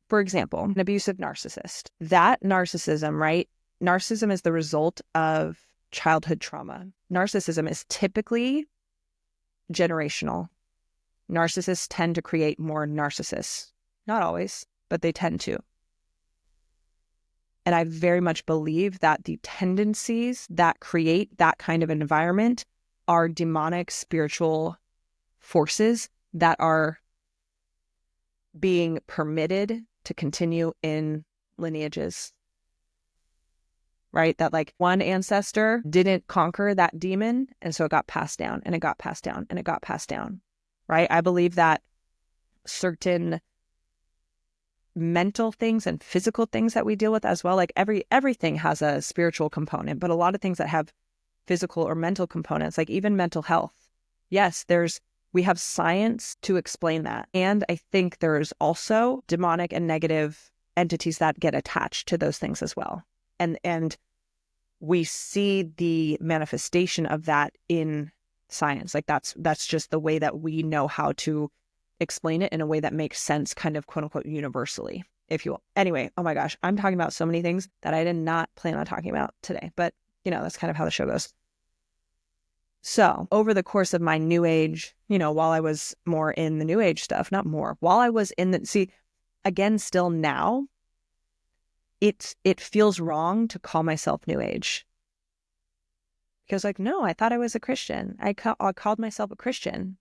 for example, an abusive narcissist, that narcissism, right? Narcissism is the result of childhood trauma. Narcissism is typically generational. Narcissists tend to create more narcissists. Not always, but they tend to. And I very much believe that the tendencies that create that kind of environment are demonic spiritual forces that are being permitted to continue in lineages, right? That like one ancestor didn't conquer that demon, and so it got passed down and it got passed down and it got passed down, right? I believe that certain mental things and physical things that we deal with as well, like everything has a spiritual component, but a lot of things that have physical or mental components, like even mental health. Yes, we have science to explain that. And I think there's also demonic and negative entities that get attached to those things as well. And we see the manifestation of that in science. Like that's just the way that we know how to explain it in a way that makes sense, kind of quote unquote universally, if you will. Anyway, oh my gosh, I'm talking about so many things that I did not plan on talking about today, but that's kind of how the show goes. So over the course of my new age, while I was more in the new age stuff, not more, while I was in again, still now, it feels wrong to call myself new age. Because like, no, I thought I was a Christian. I called myself a Christian.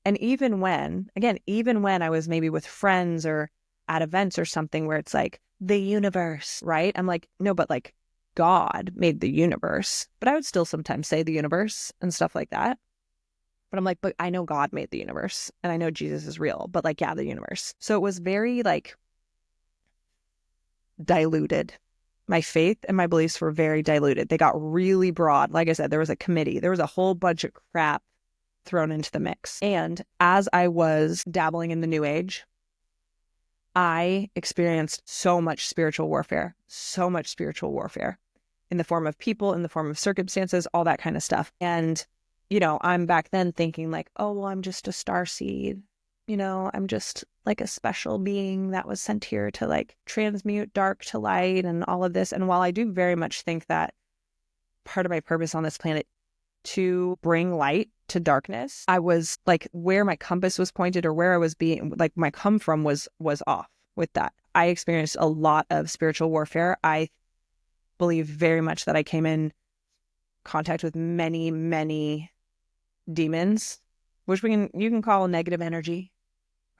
And even when I was maybe with friends or at events or something where it's like the universe, right? I'm like, no, but like God made the universe. But I would still sometimes say the universe and stuff like that. But I'm like, but I know God made the universe and I know Jesus is real, but like, yeah, the universe. So it was very like diluted. My faith and my beliefs were very diluted. They got really broad. Like I said, there was a committee. There was a whole bunch of crap thrown into the mix. And as I was dabbling in the new age, I experienced so much spiritual warfare in the form of people, in the form of circumstances, all that kind of stuff. And, I'm back then thinking like, oh, well, I'm just a starseed. I'm just like a special being that was sent here to like transmute dark to light and all of this. And while I do very much think that part of my purpose on this planet to bring light to darkness, I was like, where my compass was pointed or where I was being like my come from was off with that. I experienced a lot of spiritual warfare. I believe very much that I came in contact with many, many demons, which you can call negative energy,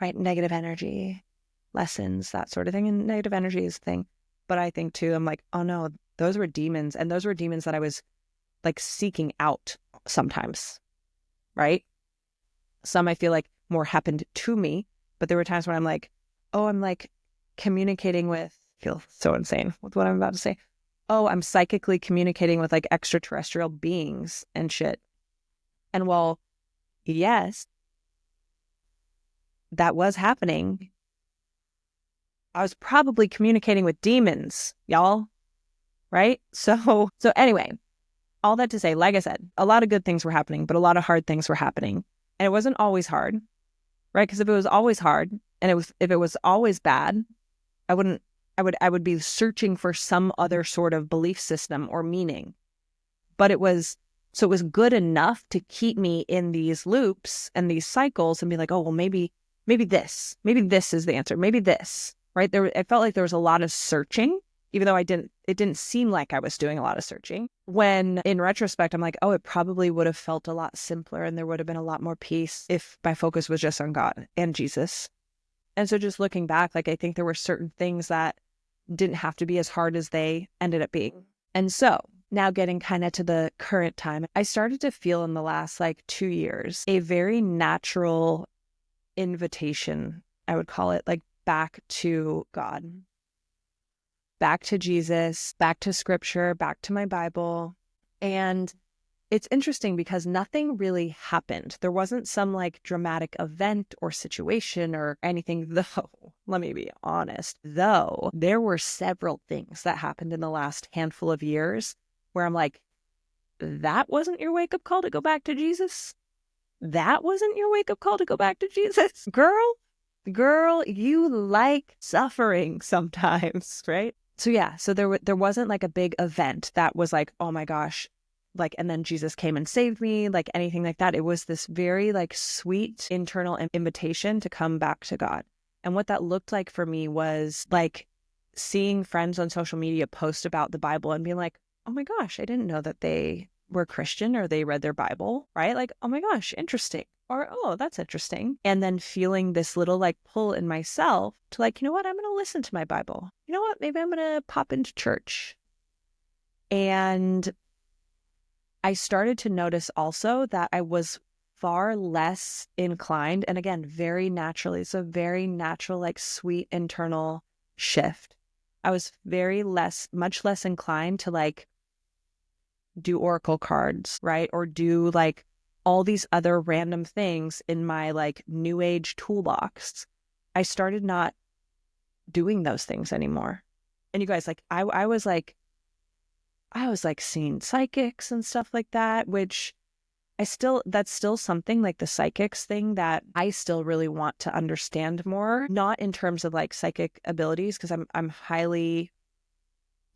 right? Negative energy, lessons, that sort of thing. And negative energy is a thing. But I think too, I'm like, oh no, those were demons. And those were demons that I was like seeking out sometimes, right? Some I feel like more happened to me, but there were times when I'm like, oh, I'm like communicating with, I feel so insane with what I'm about to say. Oh, I'm psychically communicating with like extraterrestrial beings and shit. And while, yes, that was happening, I was probably communicating with demons, y'all, right? So anyway, all that to say, like I said, a lot of good things were happening, but a lot of hard things were happening. And it wasn't always hard, right? Because if it was always hard and if it was always bad, I would be searching for some other sort of belief system or meaning. But it was good enough to keep me in these loops and these cycles and be like, oh, well, maybe this is the answer. Maybe this, right? I felt like there was a lot of searching, even though it didn't seem like I was doing a lot of searching. When in retrospect, I'm like, oh, it probably would have felt a lot simpler and there would have been a lot more peace if my focus was just on God and Jesus. And so just looking back, like I think there were certain things that didn't have to be as hard as they ended up being. And so now getting kind of to the current time, I started to feel in the last like 2 years, a very natural invitation, I would call it, like back to God, back to Jesus, back to scripture, back to my Bible. And it's interesting because nothing really happened. There wasn't some like dramatic event or situation or anything, though, let me be honest, though there were several things that happened in the last handful of years where I'm like, that wasn't your wake-up call to go back to Jesus? That wasn't your wake-up call to go back to Jesus? Girl, you like suffering sometimes, right? So yeah, so there wasn't like a big event that was like, oh my gosh, like, and then Jesus came and saved me, like anything like that. It was this very like sweet internal invitation to come back to God. And what that looked like for me was like seeing friends on social media post about the Bible and being like, oh my gosh, I didn't know that they were Christian or they read their Bible, right? Like, oh my gosh, interesting. Or, oh, that's interesting. And then feeling this little like pull in myself to like, you know what, I'm going to listen to my Bible. You know what, maybe I'm going to pop into church. And I started to notice also that I was far less inclined, and again, very naturally, it's a very natural, like sweet internal shift. I was much less inclined to like do oracle cards, right? Or do like all these other random things in my like new age toolbox. I started not doing those things anymore. And you guys, like, I was like seeing psychics and stuff like that, which that's still something like the psychics thing that I still really want to understand more, not in terms of like psychic abilities, because I'm highly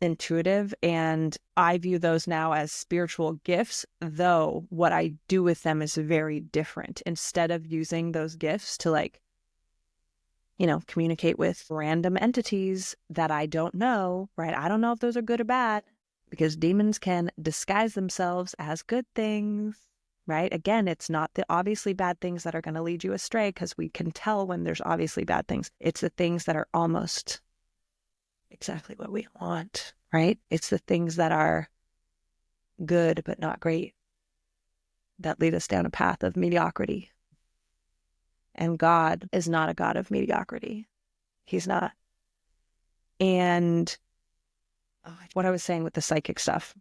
intuitive, and I view those now as spiritual gifts, though what I do with them is very different. Instead of using those gifts to like, communicate with random entities that I don't know, right? I don't know if those are good or bad, because demons can disguise themselves as good things, right? Again, it's not the obviously bad things that are going to lead you astray, because we can tell when there's obviously bad things. It's the things that are almost exactly what we want, right? It's the things that are good but not great that lead us down a path of mediocrity. And God is not a God of mediocrity. He's not. And what I was saying with the psychic stuff,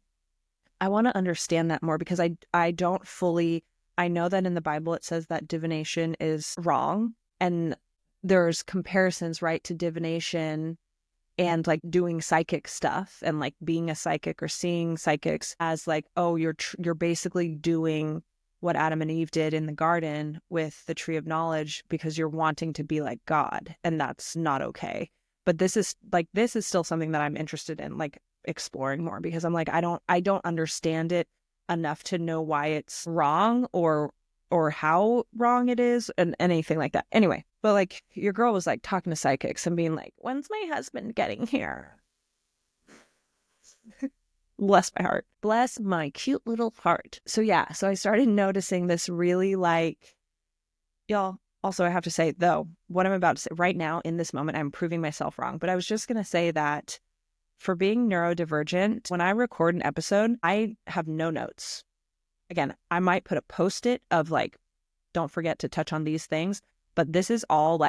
I want to understand that more, because I don't fully, I know that in the Bible it says that divination is wrong. And there's comparisons, right, to divination and like doing psychic stuff and like being a psychic or seeing psychics as like, oh, you're basically doing what Adam and Eve did in the garden with the tree of knowledge because you're wanting to be like God, and that's not okay. But this is still something that I'm interested in like exploring more, because I'm like, I don't understand it enough to know why it's wrong or how wrong it is and anything like that. Anyway, but like your girl was like talking to psychics and being like, when's my husband getting here? Bless my heart. Bless my cute little heart. So yeah, so I started noticing this really like, y'all, also I have to say though, what I'm about to say right now in this moment, I'm proving myself wrong. But I was just going to say that for being neurodivergent, when I record an episode, I have no notes. Again, I might put a post-it of like, don't forget to touch on these things. But this is all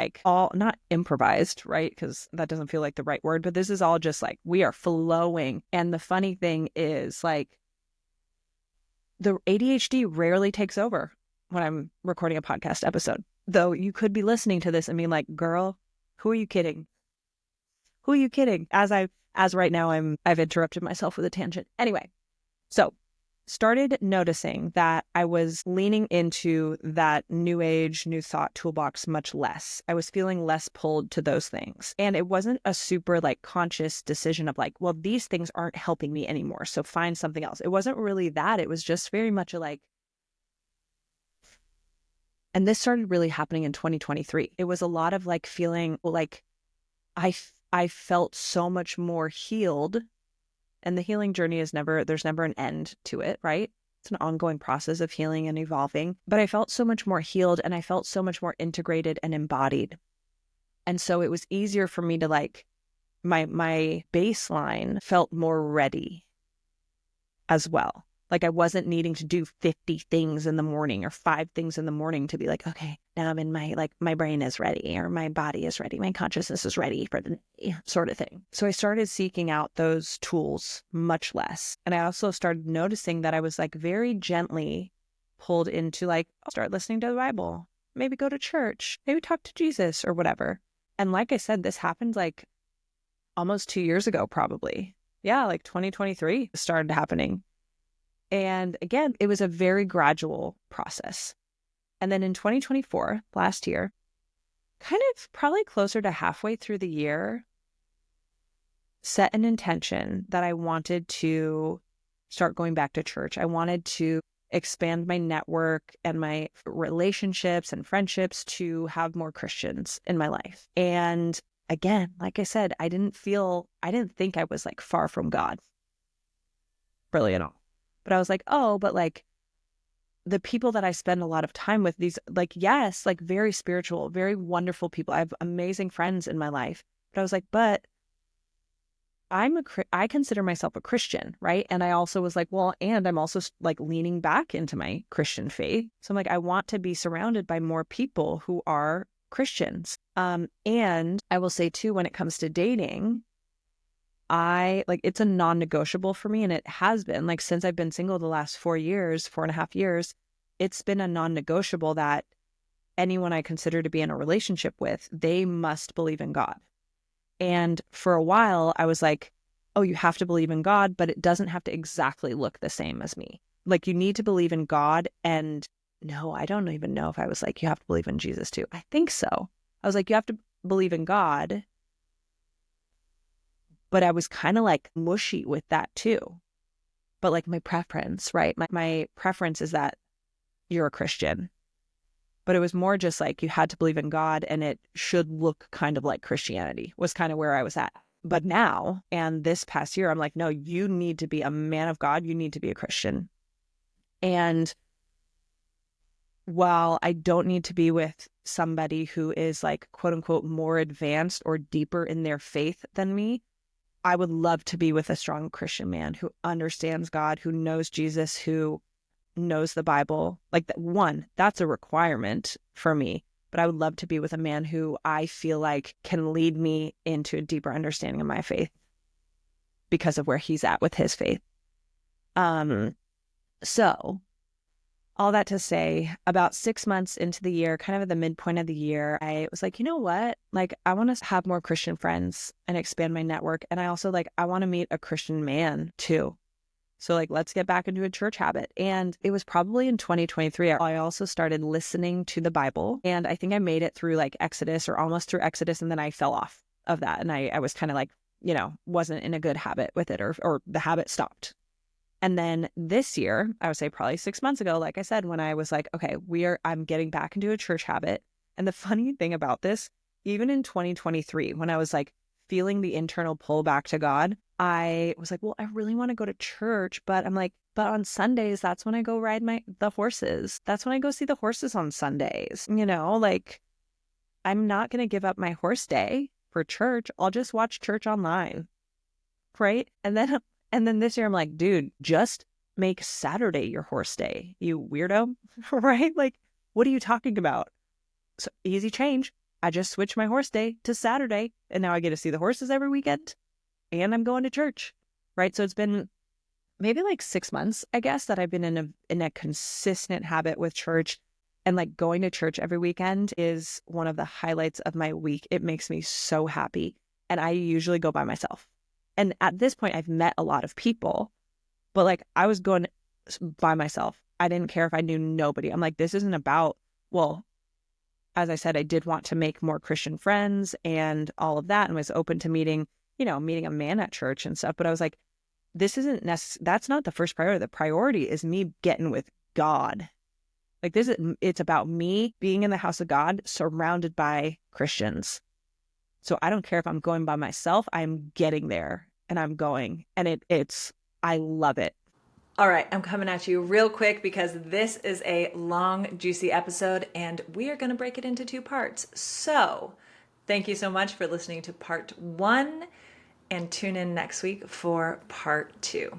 not improvised, right? Because that doesn't feel like the right word, but this is all just like, we are flowing. And the funny thing is like, the ADHD rarely takes over when I'm recording a podcast episode. Though you could be listening to this and being like, girl, who are you kidding? Who are you kidding? As right now, I've interrupted myself with a tangent. Anyway, so started noticing that I was leaning into that new age, new thought toolbox much less. I was feeling less pulled to those things. And it wasn't a super like conscious decision of like, well, these things aren't helping me anymore, so find something else. It wasn't really that. It was just very much a like, and this started really happening in 2023. It was a lot of like feeling like I felt so much more healed. And the healing journey there's never an end to it, right? It's an ongoing process of healing and evolving. But I felt so much more healed, and I felt so much more integrated and embodied. And so it was easier for me to like, my baseline felt more ready as well. Like I wasn't needing to do 50 things in the morning or 5 things in the morning to be like, okay, now I'm in my brain is ready, or my body is ready, my consciousness is ready for the day, sort of thing. So I started seeking out those tools much less. And I also started noticing that I was like very gently pulled into like, start listening to the Bible, maybe go to church, maybe talk to Jesus or whatever. And like I said, this happened like almost 2 years ago, probably. Yeah, like 2023 started happening. And again, it was a very gradual process. And then in 2024, last year, kind of probably closer to halfway through the year, set an intention that I wanted to start going back to church. I wanted to expand my network and my relationships and friendships to have more Christians in my life. And again, like I said, I didn't think I was like far from God, really at all. But I was like, oh, but like the people that I spend a lot of time with, these like, yes, like very spiritual, very wonderful people. I have amazing friends in my life. But I was like, but I consider myself a Christian, right? And I also was like, well, and I'm also like leaning back into my Christian faith. So I'm like, I want to be surrounded by more people who are Christians. And I will say too, when it comes to dating, it's a non-negotiable for me. And it has been like, since I've been single the last 4.5 years, it's been a non-negotiable that anyone I consider to be in a relationship with, they must believe in God. And for a while I was like, oh, you have to believe in God, but it doesn't have to exactly look the same as me. Like you need to believe in God. And no, I don't even know if I was like, you have to believe in Jesus too. I think so. I was like, you have to believe in God, but I was kind of like mushy with that too. But like my preference, right? My preference is that you're a Christian. But it was more just like you had to believe in God and it should look kind of like Christianity was kind of where I was at. But now, and this past year, I'm like, no, you need to be a man of God. You need to be a Christian. And while I don't need to be with somebody who is like, quote unquote, more advanced or deeper in their faith than me, I would love to be with a strong Christian man who understands God, who knows Jesus, who knows the Bible. Like that one, that's a requirement for me. But I would love to be with a man who I feel like can lead me into a deeper understanding of my faith because of where he's at with his faith. So all that to say, about 6 months into the year, kind of at the midpoint of the year, I was like, you know what? Like, I want to have more Christian friends and expand my network. And I also I want to meet a Christian man too. So like, let's get back into a church habit. And it was probably in 2023, I also started listening to the Bible. And I think I made it through like Exodus or almost through Exodus. And then I fell off of that. And I was kind of like, wasn't in a good habit with it, or the habit stopped. And then this year, I would say probably 6 months ago, like I said, when I was like, okay, I'm getting back into a church habit. And the funny thing about this, even in 2023, when I was like feeling the internal pull back to God, I was like, well, I really want to go to church, but I'm like, but on Sundays, that's when I go ride the horses. That's when I go see the horses on Sundays. Like I'm not going to give up my horse day for church. I'll just watch church online. Right. And then this year I'm like, dude, just make Saturday your horse day, you weirdo. Right? Like, what are you talking about? So easy change. I just switched my horse day to Saturday and now I get to see the horses every weekend and I'm going to church. Right. So it's been maybe like 6 months, I guess, that I've been in a consistent habit with church. And like going to church every weekend is one of the highlights of my week. It makes me so happy. And I usually go by myself. And at this point, I've met a lot of people, but like I was going by myself. I didn't care if I knew nobody. I'm like, this isn't about, well, as I said, I did want to make more Christian friends and all of that and was open to meeting a man at church and stuff. But I was like, this isn't that's not the first priority. The priority is me getting with God. Like it's about me being in the house of God surrounded by Christians. So I don't care if I'm going by myself, I'm getting there and I'm going. And I love it. All right, I'm coming at you real quick because this is a long, juicy episode and we are going to break it into 2 parts. So thank you so much for listening to part 1 and tune in next week for part 2.